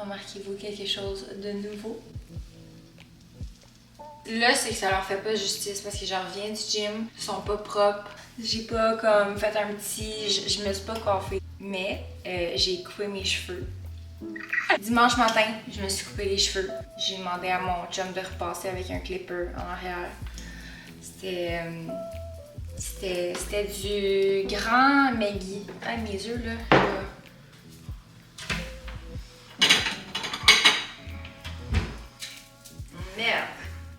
Remarquez-vous quelque chose de nouveau? Là, c'est que ça leur fait pas justice parce que je reviens du gym, ils sont pas propres. J'ai pas comme fait un petit... Je me suis pas coiffée. Mais j'ai coupé mes cheveux. Dimanche matin, je me suis coupé les cheveux. J'ai demandé à mon chum de repasser avec un clipper en arrière. C'était du grand Maggie. Ah, mes yeux là.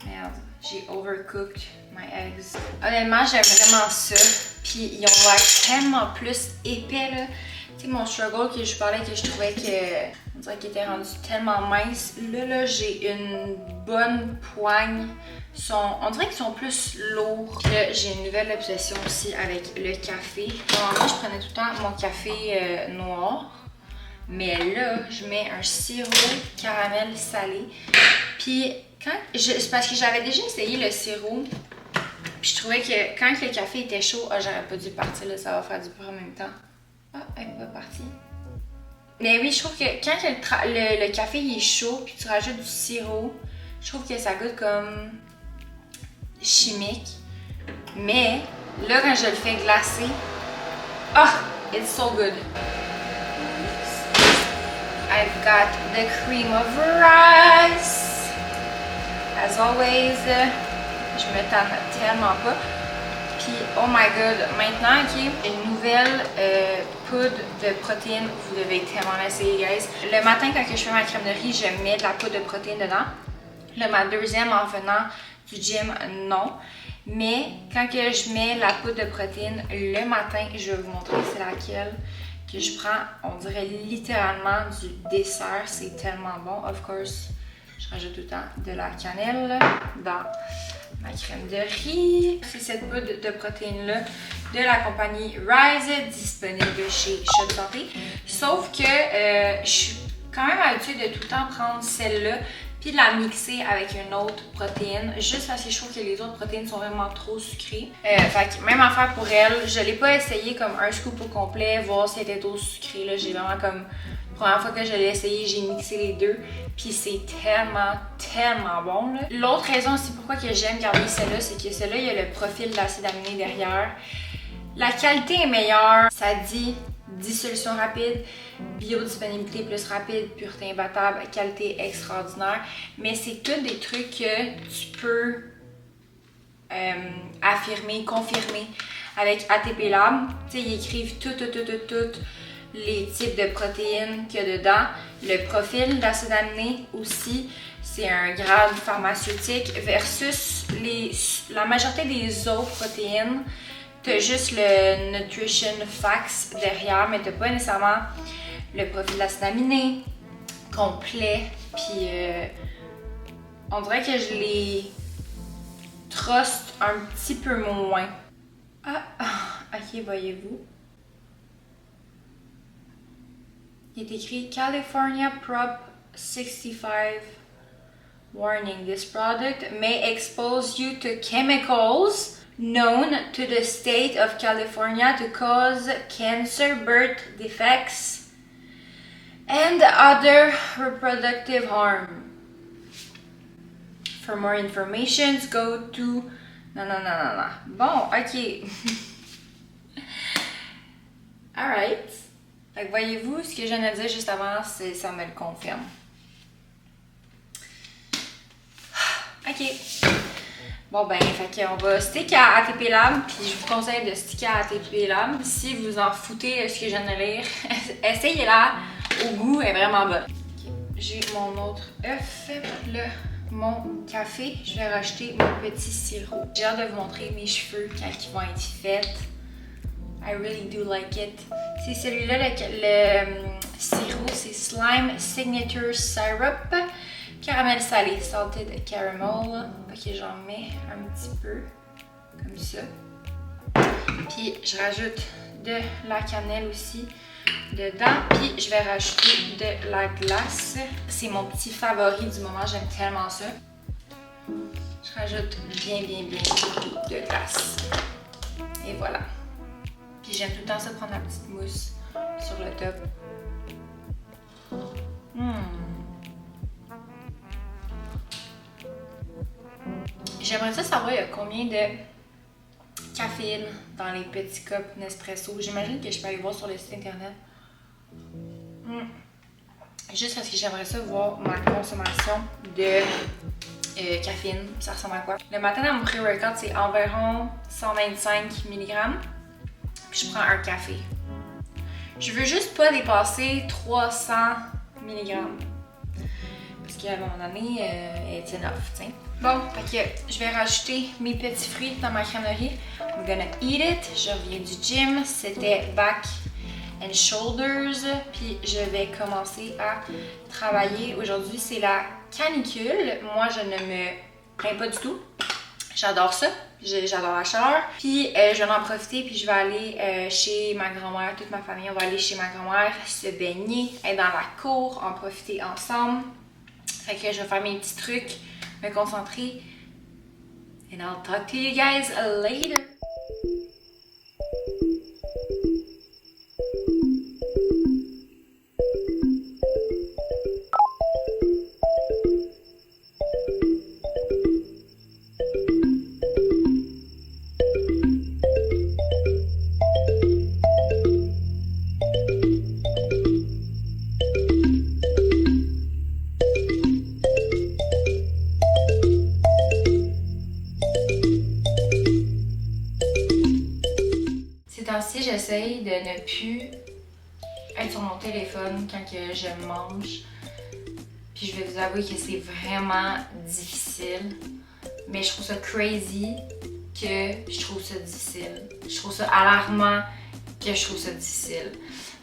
Merde, j'ai overcooked my eggs. Honnêtement, j'aime vraiment ça. Puis ils ont l'air tellement plus épais là. Tu sais, mon struggle que je parlais, que je trouvais que on dirait qu'il était rendu tellement mince. Là, j'ai une bonne poigne. On dirait qu'ils sont plus lourds. Là, j'ai une nouvelle obsession aussi avec le café. Normalement, je prenais tout le temps mon café noir. Mais là, je mets un sirop caramel salé. Puis, c'est parce que j'avais déjà essayé le sirop. Puis je trouvais que quand le café était chaud, j'aurais pas dû partir, là, ça va faire du bruit en même temps. Ah, elle est pas partie. Mais oui, je trouve que quand le café il est chaud, puis tu rajoutes du sirop, je trouve que ça goûte comme chimique. Mais là, quand je le fais glacer, it's so good. I've got the cream of rice. As always, je me tanne tellement pas. Puis, oh my god, maintenant, ok, une nouvelle poudre de protéines. Vous devez tellement l'essayer, guys. Le matin, quand je fais ma crème de riz, je mets de la poudre de protéines dedans. Là, ma deuxième en venant du gym, non. Mais quand que je mets la poudre de protéines le matin, je vais vous montrer c'est laquelle que je prends. On dirait littéralement du dessert. C'est tellement bon. Of course, je rajoute tout le temps de la cannelle dans ma crème de riz. C'est cette poudre de protéines-là de la compagnie Rise, disponible chez Shop Santé. Sauf que je suis quand même habituée de tout le temps prendre celle-là puis de la mixer avec une autre protéine, juste parce que je trouve que les autres protéines sont vraiment trop sucrées. Fait que même affaire pour elle, je l'ai pas essayé comme un scoop au complet, voir si elle était trop sucrée. Là, j'ai vraiment comme, première fois que je l'ai essayé, j'ai mixé les deux, puis c'est tellement bon. L'autre raison aussi pourquoi que j'aime garder celle-là, c'est que celle-là, il y a le profil d'acide aminé derrière. La qualité est meilleure, ça dit dissolution rapide, biodisponibilité plus rapide, pureté imbattable, qualité extraordinaire. Mais c'est tous des trucs que tu peux affirmer, confirmer avec ATP Lab. Tu sais, ils écrivent tous les types de protéines qu'il y a dedans. Le profil d'acide aminé aussi, c'est un grade pharmaceutique versus la majorité des autres protéines. T'as juste le Nutrition Facts derrière, mais t'as pas nécessairement le profil d'acide aminé complet. Puis on dirait que je les truste un petit peu moins. Ok, voyez-vous. Il est écrit California Prop 65 Warning. This product may expose you to chemicals known to the state of California to cause cancer, birth defects, and other reproductive harm. For more information, go to... Non. Bon, ok. Alright. Fait que voyez-vous, ce que je viens de dire juste avant, ça me le confirme. Ok. Bon ben, fait qu'on va stick à ATP Lab, puis je vous conseille de sticker à ATP Lab. Si vous en foutez ce que je viens de lire, essayez-la. Au goût, elle est vraiment bonne. Okay. J'ai mon autre œuf, là, mon café. Je vais racheter mon petit sirop. J'ai hâte de vous montrer mes cheveux quand ils vont être faits. I really do like it. C'est celui-là, le sirop, c'est Slime Signature Syrup. Caramel salé, salted caramel. Ok, j'en mets un petit peu, comme ça. Puis je rajoute de la cannelle aussi dedans. Puis je vais rajouter de la glace. C'est mon petit favori du moment, j'aime tellement ça. Je rajoute bien beaucoup de glace. Et voilà. Puis j'aime tout le temps ça, prendre la petite mousse sur le top. J'aimerais ça savoir il y a combien de caféine dans les petits cups Nespresso. J'imagine que je peux aller voir sur le site internet. Juste parce que j'aimerais ça voir ma consommation de caféine. Ça ressemble à quoi? Le matin dans mon pré-workout, c'est environ 125 mg. Puis je prends un café. Je veux juste pas dépasser 300 mg. Parce qu'à un moment donné, it's enough, tu sais. Bon, fait que je vais rajouter mes petits fruits dans ma crèmerie. I'm gonna eat it. Je reviens du gym. C'était back and shoulders. Puis je vais commencer à travailler. Aujourd'hui, c'est la canicule. Moi, je ne me plains pas du tout. J'adore ça. J'adore la chaleur. Puis je vais en profiter. Puis je vais aller chez ma grand-mère. Toute ma famille, on va aller chez ma grand-mère, se baigner, être dans la cour, en profiter ensemble. Fait que je vais faire mes petits trucs, me concentrer. And I'll talk to you guys later. Ces temps-ci, j'essaye de ne plus être sur mon téléphone quand que je mange. Puis je vais vous avouer que c'est vraiment difficile. Mais je trouve ça crazy que je trouve ça difficile. Je trouve ça alarmant que je trouve ça difficile.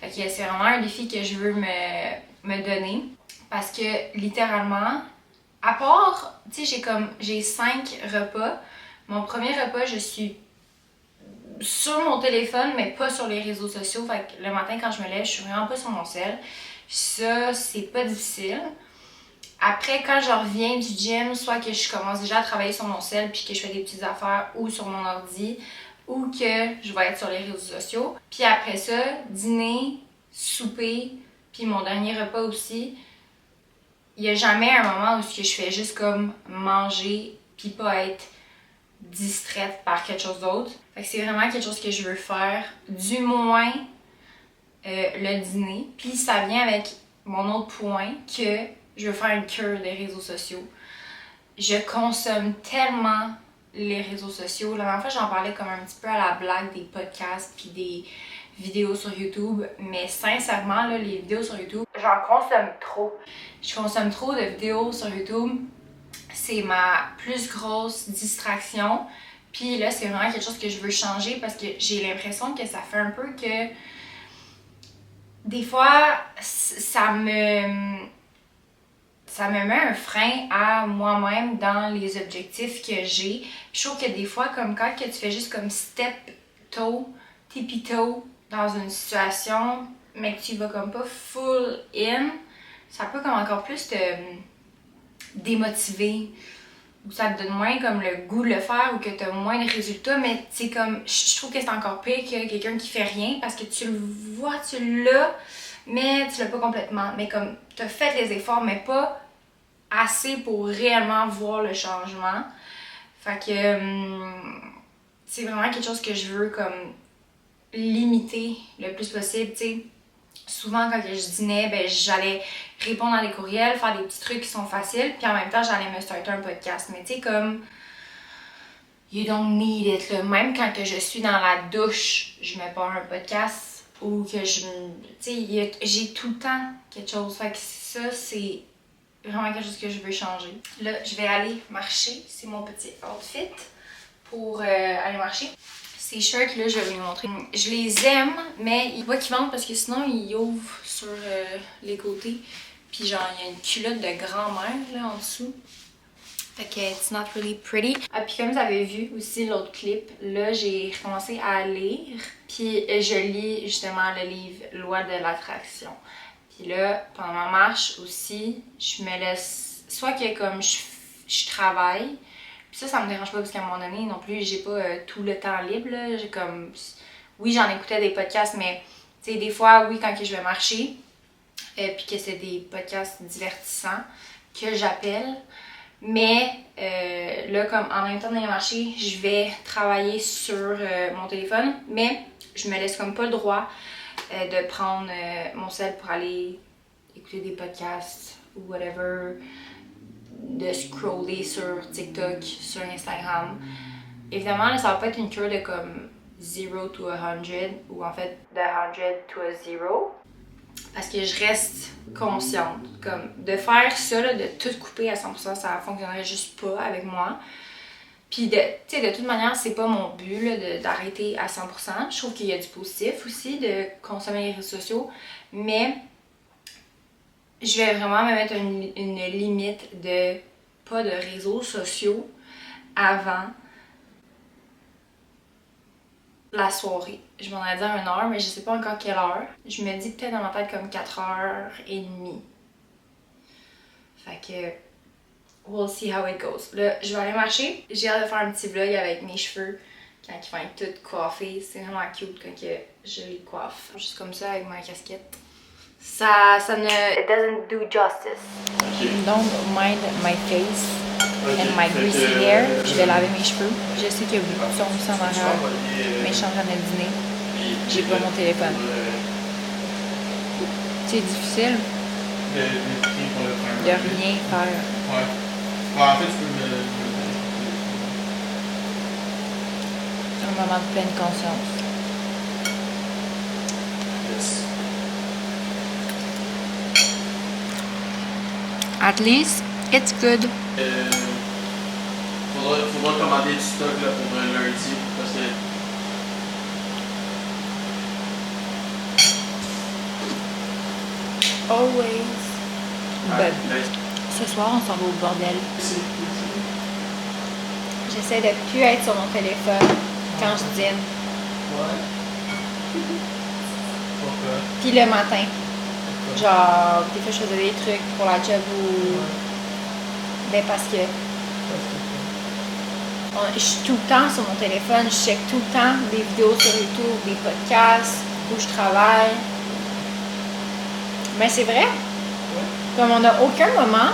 Fait que c'est vraiment un défi que je veux me donner. Parce que littéralement, à part, tu sais, j'ai 5 repas. Mon premier repas, je suis sur mon téléphone, mais pas sur les réseaux sociaux. Fait que le matin, quand je me lève, je suis vraiment pas sur mon cell. Ça, c'est pas difficile. Après, quand je reviens du gym, soit que je commence déjà à travailler sur mon cell puis que je fais des petites affaires ou sur mon ordi, ou que je vais être sur les réseaux sociaux. Puis après ça, dîner, souper, puis mon dernier repas aussi, il n'y a jamais un moment où je fais juste comme manger puis pas être distraite par quelque chose d'autre. Fait que c'est vraiment quelque chose que je veux faire, du moins le dîner. Puis ça vient avec mon autre point que je veux faire une cure des réseaux sociaux. Je consomme tellement les réseaux sociaux. La dernière fois, j'en parlais comme un petit peu à la blague des podcasts puis des vidéos sur YouTube. Mais sincèrement, là, les vidéos sur YouTube, j'en consomme trop. Je consomme trop de vidéos sur YouTube. C'est ma plus grosse distraction. Puis là, c'est vraiment quelque chose que je veux changer parce que j'ai l'impression que ça fait un peu que des fois, ça me met un frein à moi-même dans les objectifs que j'ai. Je trouve que des fois, comme quand que tu fais juste comme step toe, tippy toe dans une situation, mais que tu vas comme pas full in, ça peut comme encore plus te démotiver. Ou ça te donne moins comme le goût de le faire ou que tu as moins de résultats, mais c'est comme, je trouve que c'est encore pire que quelqu'un qui fait rien parce que tu le vois, tu l'as, mais tu l'as pas complètement. Mais comme, tu as fait les efforts, mais pas assez pour réellement voir le changement. Fait que c'est vraiment quelque chose que je veux comme limiter le plus possible, tu sais. Souvent, quand je dînais, ben, j'allais répondre à des courriels, faire des petits trucs qui sont faciles, puis en même temps, j'allais me starter un podcast. Mais tu sais, comme, you don't need it, là. Même quand que je suis dans la douche, je mets pas un podcast, ou que tu sais, j'ai tout le temps quelque chose. Fait que ça, c'est vraiment quelque chose que je veux changer. Là, je vais aller marcher. C'est mon petit outfit pour aller marcher. Ces shirts là, je vais vous les montrer. Je les aime, mais il faut pas qu'ils vendent parce que sinon ils ouvrent sur les côtés. Puis genre, il y a une culotte de grand-mère là en dessous. Fait que it's not really pretty. Ah, puis comme vous avez vu aussi l'autre clip, là j'ai recommencé à lire. Puis je lis justement le livre Loi de l'attraction. Puis là, pendant ma marche aussi, je me laisse... Soit que comme je travaille, puis ça me dérange pas parce qu'à un moment donné non plus, j'ai pas tout le temps libre, là. J'ai comme... Oui, j'en écoutais des podcasts, mais tu sais, des fois, oui, quand que je vais marcher, puis que c'est des podcasts divertissants que j'appelle, Mais là, comme en même temps d'aller marcher, je vais travailler sur mon téléphone. Mais je me laisse comme pas le droit de prendre mon cell pour aller écouter des podcasts ou whatever, de scroller sur TikTok, sur Instagram. Évidemment, là, ça va pas être une cure de comme 0 to 100 ou en fait de 100 to 0 parce que je reste consciente. Comme de faire ça, là, de tout couper à 100%, ça fonctionnerait juste pas avec moi. Puis, tu sais, de toute manière, c'est pas mon but d'arrêter à 100%. Je trouve qu'il y a du positif aussi de consommer les réseaux sociaux, mais je vais vraiment me mettre une limite de pas de réseaux sociaux avant la soirée. Je m'en ai dit 1 heure, mais je sais pas encore quelle heure. Je me dis peut-être dans ma tête comme 4h30. Fait que we'll see how it goes. Là, je vais aller marcher. J'ai hâte de faire un petit vlog avec mes cheveux quand ils vont être toutes coiffés. C'est vraiment cute quand je les coiffe. Juste comme ça avec ma casquette. Ça ne... It doesn't do justice. Okay. Don't mind my face and my greasy hair. Je vais laver mes cheveux. Je sais qu'il y a beaucoup de son aussi en arrière, mais je suis en train de dîner. J'ai pas mon téléphone. C'est difficile de rien faire. Ouais. En fait, tu peux me... Un moment de pleine conscience. Yes. At least, it's good. Faudra commander du stock là, pour lundi parce que... Always. But, ce soir, on s'en va au bordel. J'essaie de plus être sur mon téléphone quand je dîne. Ouais. Pourquoi? Puis le matin. Genre, des fois, je faisais des trucs pour la job ou... Ben, parce que... Je suis tout le temps sur mon téléphone. Je check tout le temps des vidéos sur YouTube, des podcasts, où je travaille. Mais c'est vrai. Comme on n'a aucun moment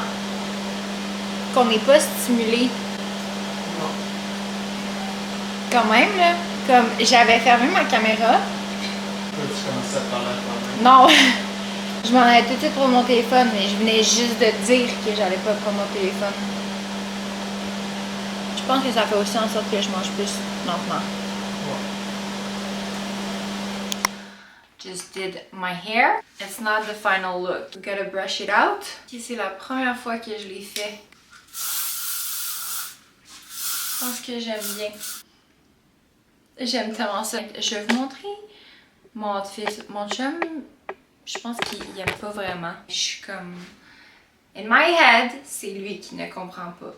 qu'on n'est pas stimulé. Non. Quand même, là. Comme, j'avais fermé ma caméra. Tu commençais à parler à Non! Je m'en allais tout de suite pour mon téléphone, mais je venais juste de dire que j'allais pas prendre mon téléphone. Je pense que ça fait aussi en sorte que je mange plus lentement. Just did my hair. It's not the final look. We gotta brush it out. C'est la première fois que je l'ai fait. Je pense que j'aime bien. J'aime tellement ça. Je vais vous montrer mon outfit. Mon chum, je pense qu'il aime pas vraiment. Je suis comme... In my head, c'est lui qui ne comprend pas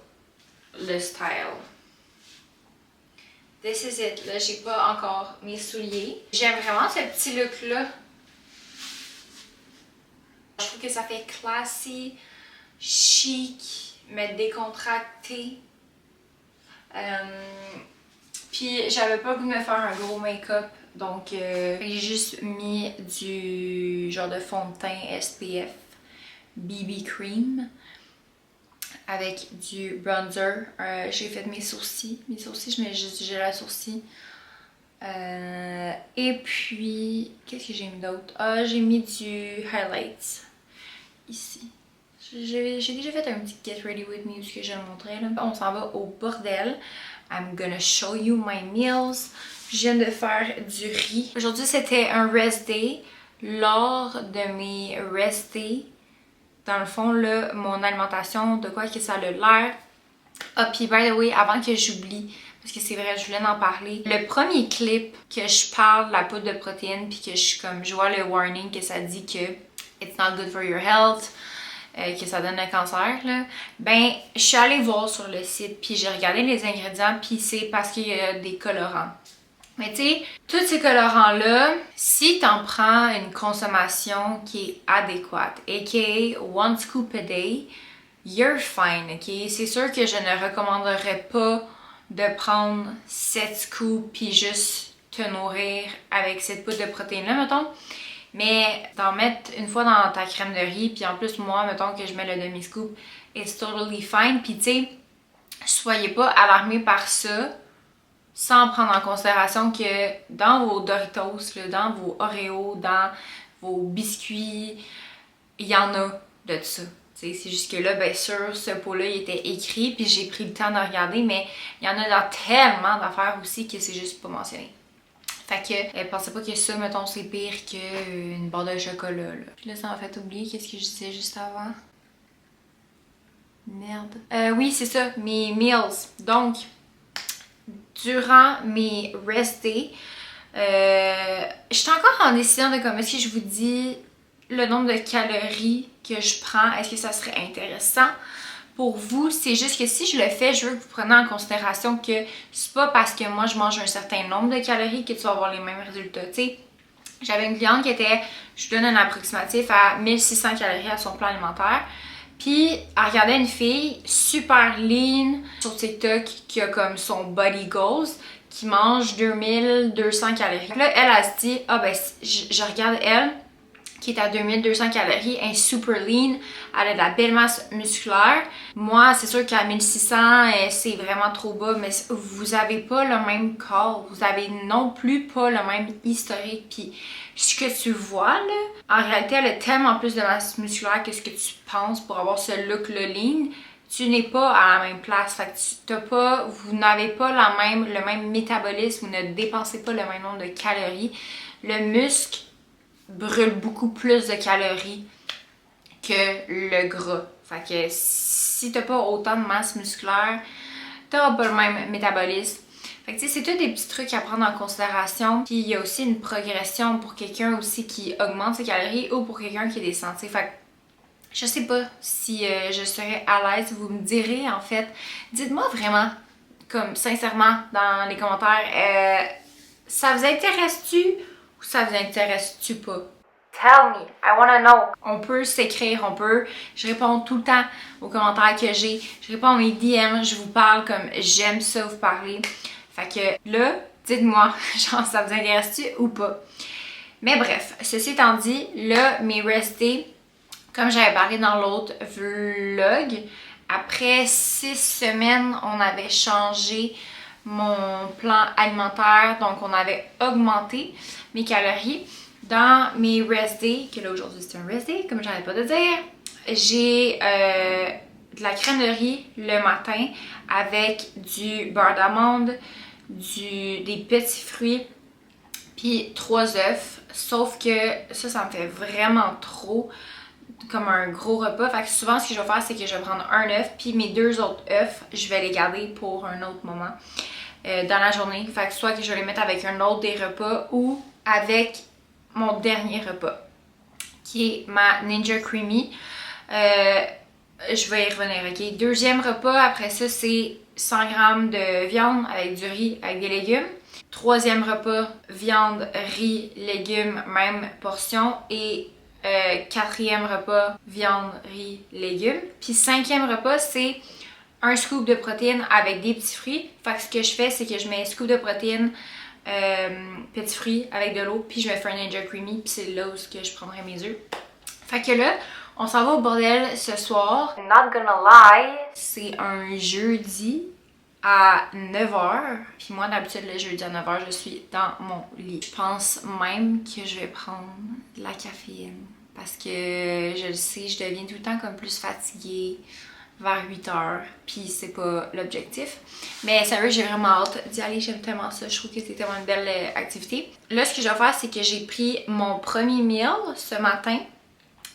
le style. This is it. Là, j'ai pas encore mes souliers. J'aime vraiment ce petit look-là. Je trouve que ça fait classy, chic, mais décontracté. Puis j'avais pas le goût de me faire un gros make-up. Donc j'ai juste mis du genre de fond de teint SPF BB Cream avec du bronzer. J'ai fait mes sourcils. Je mets juste du gel à sourcils. Et puis, qu'est-ce que j'ai mis d'autre? Ah, j'ai mis du highlight ici. J'ai déjà fait un petit Get Ready With Me où je le montrais. Là. On s'en va au bordel. I'm gonna show you my meals. Je viens de faire du riz. Aujourd'hui, c'était un rest day. Lors de mes rest days, dans le fond, là, mon alimentation, de quoi que ça a l'air. Ah, puis by the way, avant que j'oublie, parce que c'est vrai, je voulais en parler. Le premier clip que je parle de la poudre de protéines, puis que je vois le warning que ça dit que it's not good for your health, que ça donne le cancer, là, ben, je suis allée voir sur le site, puis j'ai regardé les ingrédients, puis c'est parce qu'il y a des colorants. Mais tu sais, tous ces colorants-là, si t'en prends une consommation qui est adéquate, aka 1 scoop a day, you're fine, ok? C'est sûr que je ne recommanderais pas de prendre 7 scoops puis juste te nourrir avec cette poudre de protéines-là, mettons. Mais d'en mettre une fois dans ta crème de riz, puis en plus, moi, mettons que je mets le demi-scoop, it's totally fine. Puis tu sais, soyez pas alarmés par ça, sans prendre en considération que dans vos Doritos, là, dans vos Oreos, dans vos biscuits, il y en a de ça. C'est juste que là, bien sûr, ce pot-là, il était écrit, puis j'ai pris le temps de regarder, mais il y en a dans tellement d'affaires aussi que c'est juste pas mentionné. Fait que, pensez pas que ça, mettons, c'est pire qu'une barre de chocolat, là. Puis là, ça m'a fait oublier qu'est-ce que je disais juste avant. Merde. Oui, c'est ça, mes meals. Donc, durant mes rest days, je suis encore en décision de comme, est-ce que je vous dis le nombre de calories que je prends, est-ce que ça serait intéressant pour vous? C'est juste que si je le fais, je veux que vous preniez en considération que c'est pas parce que moi je mange un certain nombre de calories que tu vas avoir les mêmes résultats. Tu sais, j'avais une cliente qui était, je vous donne un approximatif, à 1600 calories à son plan alimentaire. Puis, elle regardait une fille super lean sur TikTok qui a comme son body goals, qui mange 2200 calories. Là, elle se dit, ah ben, je regarde elle, qui est à 2200 calories, elle est super lean, elle a de la belle masse musculaire. Moi, c'est sûr qu'à 1600, c'est vraiment trop bas, mais vous avez pas le même corps, vous avez non plus pas le même historique. Puis ce que tu vois là, en réalité, elle a tellement plus de masse musculaire que ce que tu penses pour avoir ce look-là lean. Tu n'es pas à la même place, fait que vous n'avez pas le même métabolisme, vous ne dépensez pas le même nombre de calories. Le muscle brûle beaucoup plus de calories que le gras. Fait que si t'as pas autant de masse musculaire, t'auras pas le même métabolisme. Fait que tu sais, c'est tous des petits trucs à prendre en considération. Puis il y a aussi une progression pour quelqu'un aussi qui augmente ses calories ou pour quelqu'un qui descend. Fait que je sais pas si je serais à l'aise. Vous me direz en fait. Dites-moi vraiment, comme sincèrement, dans les commentaires, ça vous intéresse-tu ou ça vous intéresse-tu pas? Tell me, I wanna know. On peut s'écrire, je réponds tout le temps aux commentaires que j'ai. Je réponds à mes DM, je vous parle comme j'aime ça vous parler. Fait que là, dites-moi, genre ça vous intéresse-tu ou pas? Mais bref, ceci étant dit, là, mes rest days, comme j'avais parlé dans l'autre vlog, après 6 semaines, on avait changé mon plan alimentaire, donc on avait augmenté mes calories. Dans mes rest days, que là aujourd'hui c'est un rest day, comme j'arrête pas de dire, j'ai de la crème de riz le matin avec du beurre d'amande, des petits fruits, puis 3 œufs. Sauf que ça me fait vraiment trop comme un gros repas. Fait que souvent ce que je vais faire, c'est que je vais prendre un œuf, puis mes 2 autres œufs, je vais les garder pour un autre moment dans la journée. Fait que soit que je vais les mettre avec un autre des repas ou avec mon dernier repas, qui est ma Ninja Creamy. Je vais y revenir, ok? Deuxième repas, après ça, c'est 100 g de viande avec du riz, avec des légumes. Troisième repas, viande, riz, légumes, même portion. Et quatrième repas, viande, riz, légumes. Puis cinquième repas, c'est un scoop de protéines avec des petits fruits. Fait que ce que je fais, c'est que je mets un scoop de protéines, petits fruits avec de l'eau, puis je vais faire un Ninja Creamy, puis c'est là où je prendrai mes œufs. Fait que là, on s'en va au bordel ce soir. Not gonna lie, c'est un jeudi à 9h. Puis moi, d'habitude, le jeudi à 9h, je suis dans mon lit. Je pense même que je vais prendre de la caféine. Parce que je le sais, je deviens tout le temps comme plus fatiguée vers 8h, puis c'est pas l'objectif. Mais sérieux, j'ai vraiment hâte d'y aller, j'aime tellement ça, je trouve que c'est tellement une belle activité. Là, ce que je vais faire, c'est que j'ai pris mon premier meal ce matin.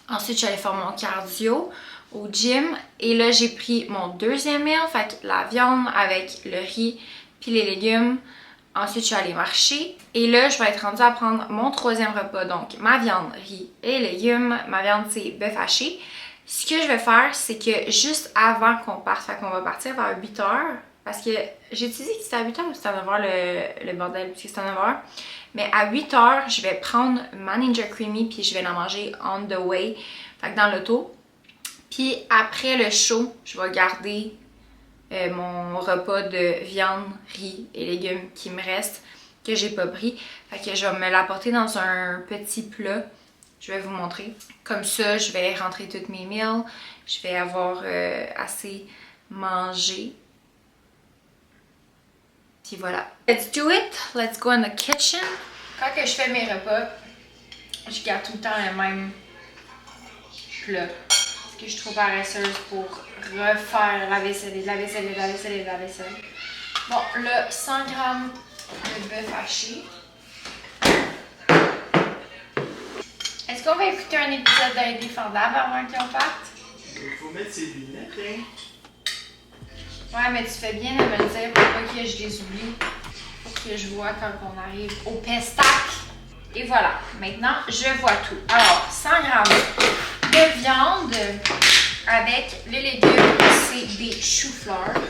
Ensuite, j'allais faire mon cardio au gym. Et là, j'ai pris mon deuxième meal, fait que la viande avec le riz puis les légumes. Ensuite, je suis allée marcher. Et là, je vais être rendue à prendre mon troisième repas. Donc, ma viande, riz et légumes. Ma viande, c'est bœuf haché. Ce que je vais faire, c'est que juste avant qu'on parte, fait qu'on va partir vers 8h, parce que j'ai dit que c'était à 8h ou c'était à 9h le bordel, parce que c'était à 9h. Mais à 8h, je vais prendre ma Ninja Creamy, puis je vais la manger on the way, fait que dans l'auto. Puis après le show, je vais garder mon repas de viande, riz et légumes qui me reste, que j'ai pas pris. Fait que je vais me l'apporter dans un petit plat Je vais vous montrer. Comme ça, je vais rentrer toutes mes meals. Je vais avoir assez mangé. Puis voilà. Let's do it! Let's go in the kitchen. Quand que je fais mes repas, je garde tout le temps le même plat. Parce que je suis trop paresseuse pour refaire la vaisselle, la vaisselle, la vaisselle, la vaisselle. Bon, là, 100 g de bœuf haché. Est-ce qu'on va écouter un épisode d'Indéfendable avant qu'on parte? Il faut mettre ses lunettes, hein? Ouais, mais tu fais bien de me le dire pour pas que je les oublie. Pour que je vois quand on arrive au pestac. Et voilà, maintenant je vois tout. Alors, 100 g de viande avec les légumes, c'est des choux-fleurs.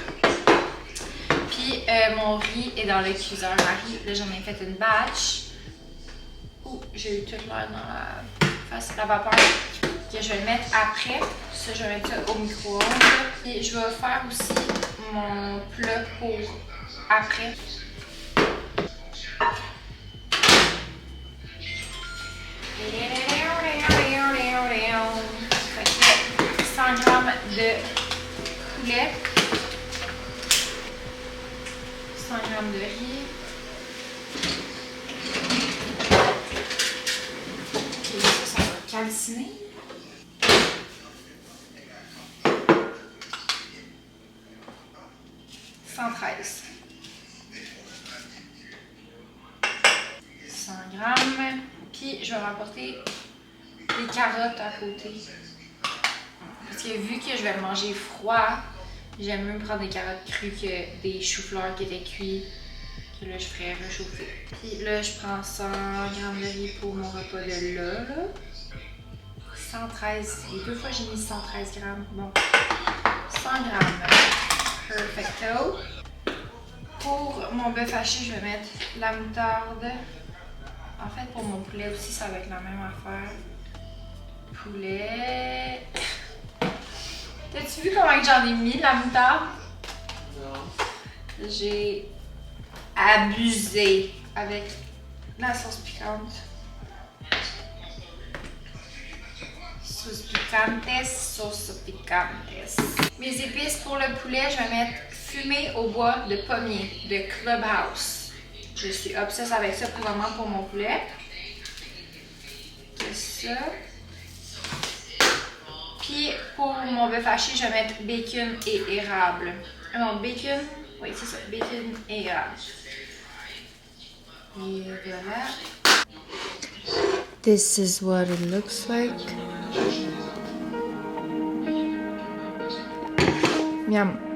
Puis mon riz est dans le cuiseur Marie. Là, j'en ai fait une batch. Ouh, j'ai eu toute l'air dans la face, la vapeur. Que je vais le mettre après. Ça, je vais mettre ça au micro-ondes. Et je vais faire aussi mon plat pour après. Fait que 100 g de poulet. 100 g de riz. Ok, ça va calciner. $113. 100 g. Puis je vais rapporter des carottes à côté. Parce que vu que je vais le manger froid, j'aime mieux prendre des carottes crues que des choux-fleurs qui étaient cuits. Que là je ferais réchauffer. Puis là je prends 100 g de riz pour mon repas de là. 113. Et 2 fois j'ai mis 113 g. Bon. 100 g. Perfecto. Pour mon bœuf haché, je vais mettre la moutarde. En fait, pour mon poulet aussi, ça va être la même affaire. Poulet. T'as-tu vu comment j'en ai mis de la moutarde? Non. J'ai abusé avec la sauce piquante. Sauce piquantes, sauce piquantes. Mes épices pour le poulet, je vais mettre fumée au bois de pommier de Clubhouse. Je suis obsesse avec ça pour le moment pour mon poulet. C'est ça. Puis pour mon bœuf haché, je vais mettre bacon et érable. Non, bacon, oui c'est ça, bacon et érable. Et voilà. This is what it looks like. Miam.